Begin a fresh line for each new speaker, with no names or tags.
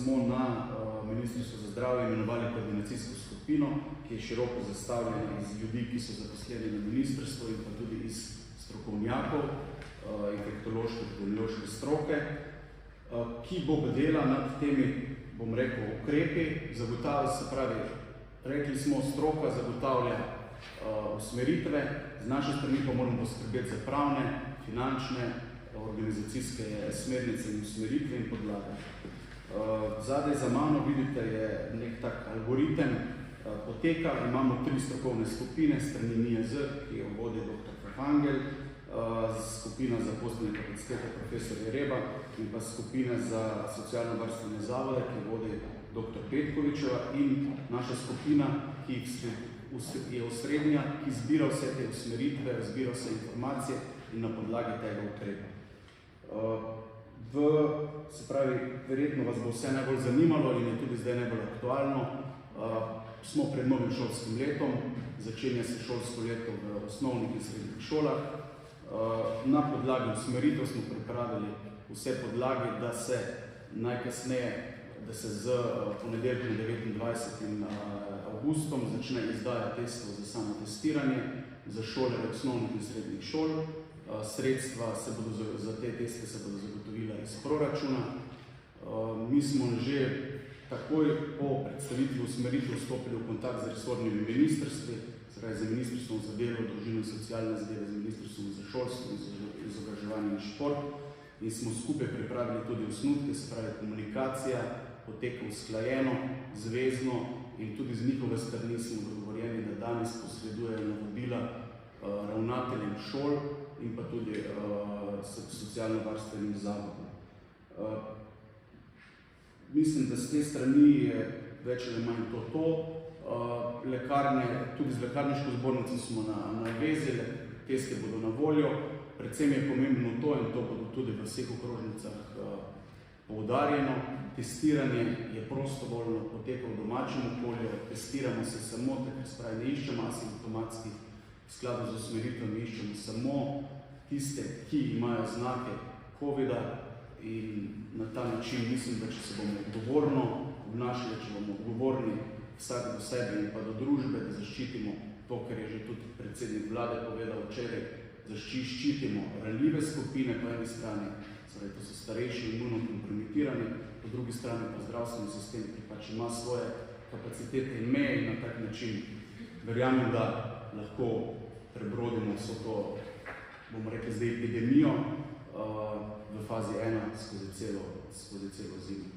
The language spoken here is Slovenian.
smo na Ministrstvu za zdravje imenovali koordinacijsko skupino, ki je široko zastavljena iz ljudi, ki so zaposleni na ministrstvu in pa tudi iz strokovnjakov, infektološke stroke, ki bo bdela nad temi, bom rekel, ukrepi, zagotavlja, se pravi, rekli smo, stroka zagotavlja usmeritve, z naše strani pa moramo poskrbeti za pravne, finančne, organizacijske smernice in usmeritve in podlage. Zadaj za mano, vidite, je nek tak algoritem poteka. Imamo 3 strokovne skupine, strani NIJZ, ki jo vodi dr. Fafangel, skupina za poslovne kapacitete profesor Jereba in pa skupina za socialno-varstvene zavode, ki vodi dr. Petkovičeva in naša skupina, ki je osrednja, ki zbira vse te usmeritve, zbira vse informacije in na podlagi tega ukrepa. Se pravi, verjetno vas bo vse najbolj zanimalo in je tudi zdaj najbolj aktualno. Smo pred novim šolskim letom, začenja se šolsko leto v osnovnih in srednjih šolah. Na podlagi usmeritev smo pripravili vse podlage, da se najkasneje, da se z ponedeljkom 29. avgustom začne izdaja testov za samotestiranje za šole osnovnih in srednjih šol. Sredstva za te teste se bodo zagotovila iz proračuna. Mi smo že takoj po predstavitvi usmeritev vstopili v kontakt z resornimi ministrstvi, z Ministrstvom za delo, družino in socialne zadeve, z Ministrstvom za šolstvo in izobraževanje in šport in smo skupaj pripravili tudi osnutke, se pravi komunikacija poteka usklajeno, zvezno in tudi z njihove strani smo dogovorjeni, da danes posredujejo navodila ravnateljem šol in pa tudi socialno-varstvenim zavodom. Mislim, da z te strani je več ali manj to. Lekarne, tudi z lekarniško zbornico smo na vezi, teste bodo na voljo. Predvsem je pomembno to in to bodo tudi v vseh okrožnicah poudarjeno. Testiranje je prostovoljno, poteka v domačem okolju, testiramo se samo, tako spravi, ne iščemo asimptomatskih, v skladu z usmeritvami iščemo samo tiste, ki imajo znake COVID-a in na ta način mislim, da če se bomo odgovorno obnašali, če bomo odgovorni vsak do sebe in pa do družbe, da zaščitimo to, kar je že tudi predsednik vlade povedal včeraj, zaščitimo ranljive skupine po eni strani, to so starejši imunokompromitirani, po drugi strani pa zdravstveni sistem, ki pač ima svoje kapacitete in meje in na tak način verjamem, da lahko prebrodimo vso to, bomo rekli zdaj, epidemijo v fazi 1 skozi celo zimo.